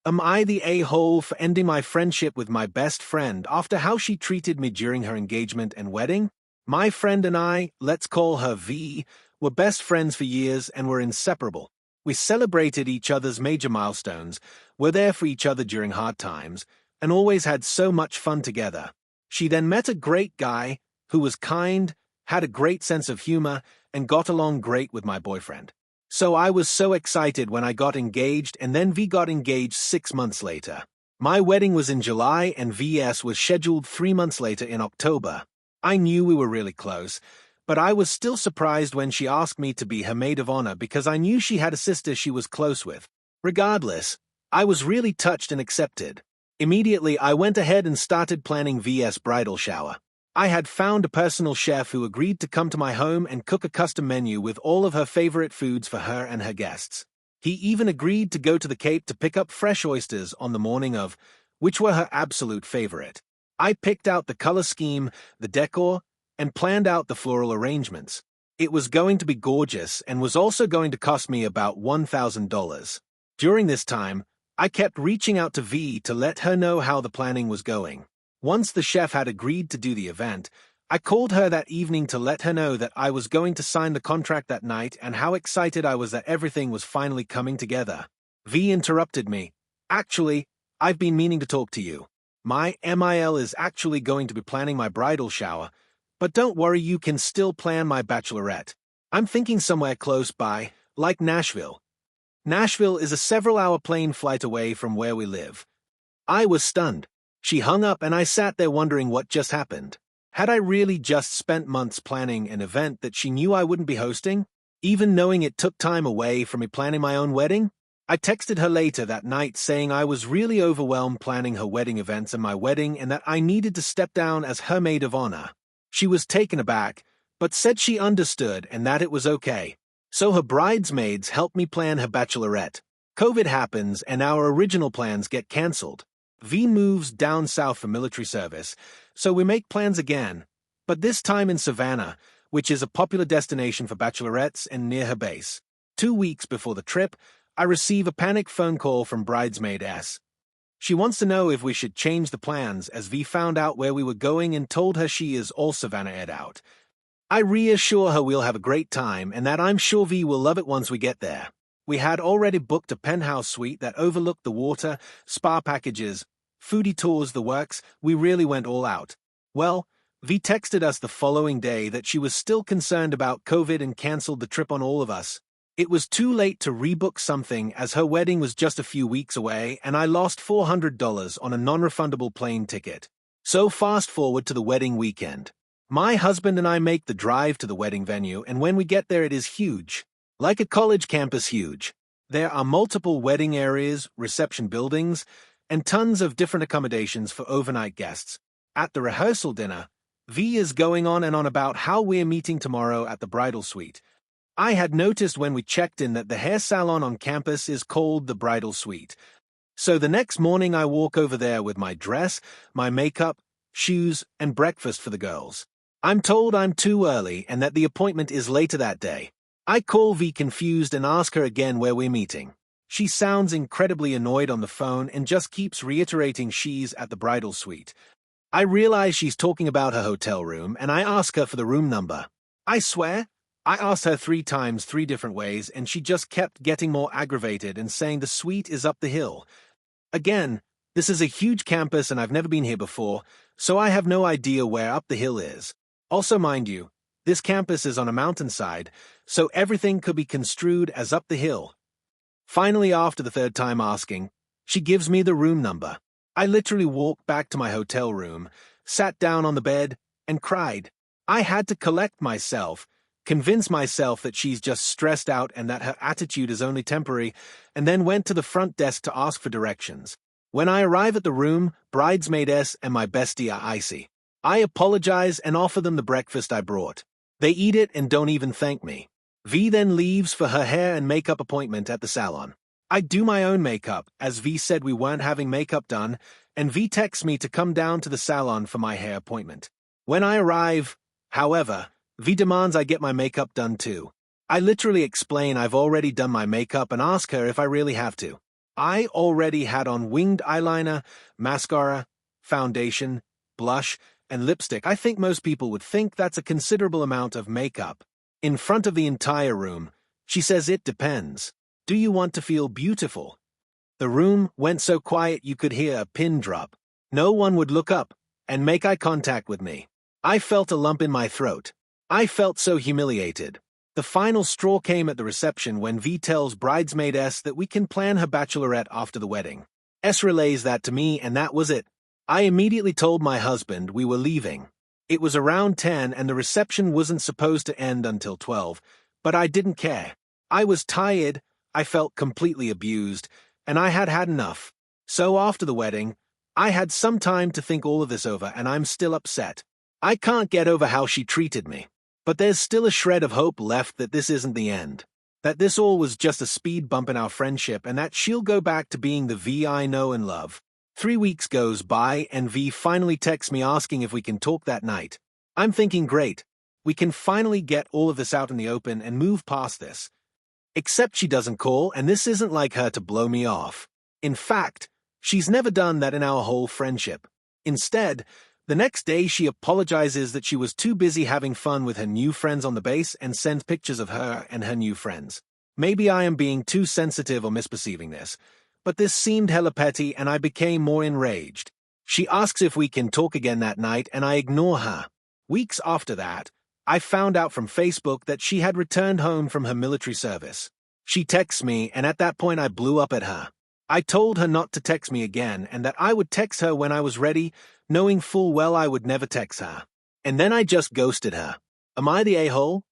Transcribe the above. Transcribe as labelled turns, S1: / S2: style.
S1: Am I the a-hole for ending my friendship with my best friend after how she treated me during her engagement and wedding? My friend and I, let's call her V, were best friends for years and were inseparable. We celebrated each other's major milestones, were there for each other during hard times, and always had so much fun together. She then met a great guy who was kind, had a great sense of humor, and got along great with my boyfriend. So I was so excited when I got engaged, and then V got engaged 6 months later. My wedding was in July and VS was scheduled 3 months later in October. I knew we were really close, but I was still surprised when she asked me to be her maid of honor because I knew she had a sister she was close with. Regardless, I was really touched and accepted. Immediately, I went ahead and started planning VS bridal shower. I had found a personal chef who agreed to come to my home and cook a custom menu with all of her favorite foods for her and her guests. He even agreed to go to the Cape to pick up fresh oysters on the morning of, which were her absolute favorite. I picked out the color scheme, the decor, and planned out the floral arrangements. It was going to be gorgeous and was also going to cost me about $1,000. During this time, I kept reaching out to V to let her know how the planning was going. Once the chef had agreed to do the event, I called her that evening to let her know that I was going to sign the contract that night and how excited I was that everything was finally coming together. V interrupted me. Actually, I've been meaning to talk to you. My MIL is actually going to be planning my bridal shower, but don't worry, you can still plan my bachelorette. I'm thinking somewhere close by, like Nashville. Nashville is a several-hour plane flight away from where we live. I was stunned. She hung up and I sat there wondering what just happened. Had I really just spent months planning an event that she knew I wouldn't be hosting, even knowing it took time away from me planning my own wedding? I texted her later that night saying I was really overwhelmed planning her wedding events and my wedding and that I needed to step down as her maid of honor. She was taken aback, but said she understood and that it was okay. So her bridesmaids helped me plan her bachelorette. COVID happens and our original plans get canceled. V moves down south for military service, so we make plans again, but this time in Savannah, which is a popular destination for bachelorettes and near her base. 2 weeks before the trip, I receive a panic phone call from bridesmaid S. She wants to know if we should change the plans as V found out where we were going and told her she is all Savannah-ed out. I reassure her we'll have a great time and that I'm sure V will love it once we get there. We had already booked a penthouse suite that overlooked the water, spa packages, foodie tours, the works. We really went all out. Well, V texted us the following day that she was still concerned about COVID and canceled the trip on all of us. It was too late to rebook something as her wedding was just a few weeks away and I lost $400 on a non-refundable plane ticket. So fast forward to the wedding weekend. My husband and I make the drive to the wedding venue and when we get there it is huge. Like a college campus huge. There are multiple wedding areas, reception buildings, and tons of different accommodations for overnight guests. At the rehearsal dinner, V is going on and on about how we're meeting tomorrow at the bridal suite. I had noticed when we checked in that the hair salon on campus is called the bridal suite. So the next morning I walk over there with my dress, my makeup, shoes, and breakfast for the girls. I'm told I'm too early and that the appointment is later that day. I call V confused and ask her again where we're meeting. She sounds incredibly annoyed on the phone and just keeps reiterating she's at the bridal suite. I realize she's talking about her hotel room and I ask her for the room number. I swear, I asked her 3 times 3 different ways and she just kept getting more aggravated and saying the suite is up the hill. Again, this is a huge campus and I've never been here before, so I have no idea where up the hill is. Also, mind you, this campus is on a mountainside, so everything could be construed as up the hill. Finally, after the 3rd time asking, she gives me the room number. I literally walked back to my hotel room, sat down on the bed, and cried. I had to collect myself, convince myself that she's just stressed out and that her attitude is only temporary, and then went to the front desk to ask for directions. When I arrive at the room, bridesmaid S and my bestie are icy. I apologize and offer them the breakfast I brought. They eat it and don't even thank me. V then leaves for her hair and makeup appointment at the salon. I do my own makeup, as V said we weren't having makeup done, and V texts me to come down to the salon for my hair appointment. When I arrive, however, V demands I get my makeup done too. I literally explain I've already done my makeup and ask her if I really have to. I already had on winged eyeliner, mascara, foundation, blush, and lipstick. I think most people would think that's a considerable amount of makeup. In front of the entire room, she says it depends. Do you want to feel beautiful? The room went so quiet you could hear a pin drop. No one would look up and make eye contact with me. I felt a lump in my throat. I felt so humiliated. The final straw came at the reception when V tells bridesmaid S that we can plan her bachelorette after the wedding. S relays that to me, and that was it. I immediately told my husband we were leaving. It was around 10 and the reception wasn't supposed to end until 12, but I didn't care. I was tired, I felt completely abused, and I had had enough. So after the wedding, I had some time to think all of this over, and I'm still upset. I can't get over how she treated me. But there's still a shred of hope left that this isn't the end. That this all was just a speed bump in our friendship, and that she'll go back to being the V I know and love. 3 weeks goes by, and V finally texts me asking if we can talk that night. I'm thinking, great. We can finally get all of this out in the open and move past this. Except she doesn't call, and this isn't like her to blow me off. In fact, she's never done that in our whole friendship. Instead, the next day she apologizes that she was too busy having fun with her new friends on the base and sends pictures of her and her new friends. Maybe I am being too sensitive or misperceiving this, but this seemed hella petty and I became more enraged. She asks if we can talk again that night and I ignore her. Weeks after that, I found out from Facebook that she had returned home from her military service. She texts me, and at that point I blew up at her. I told her not to text me again and that I would text her when I was ready, knowing full well I would never text her. And then I just ghosted her. Am I the a-hole?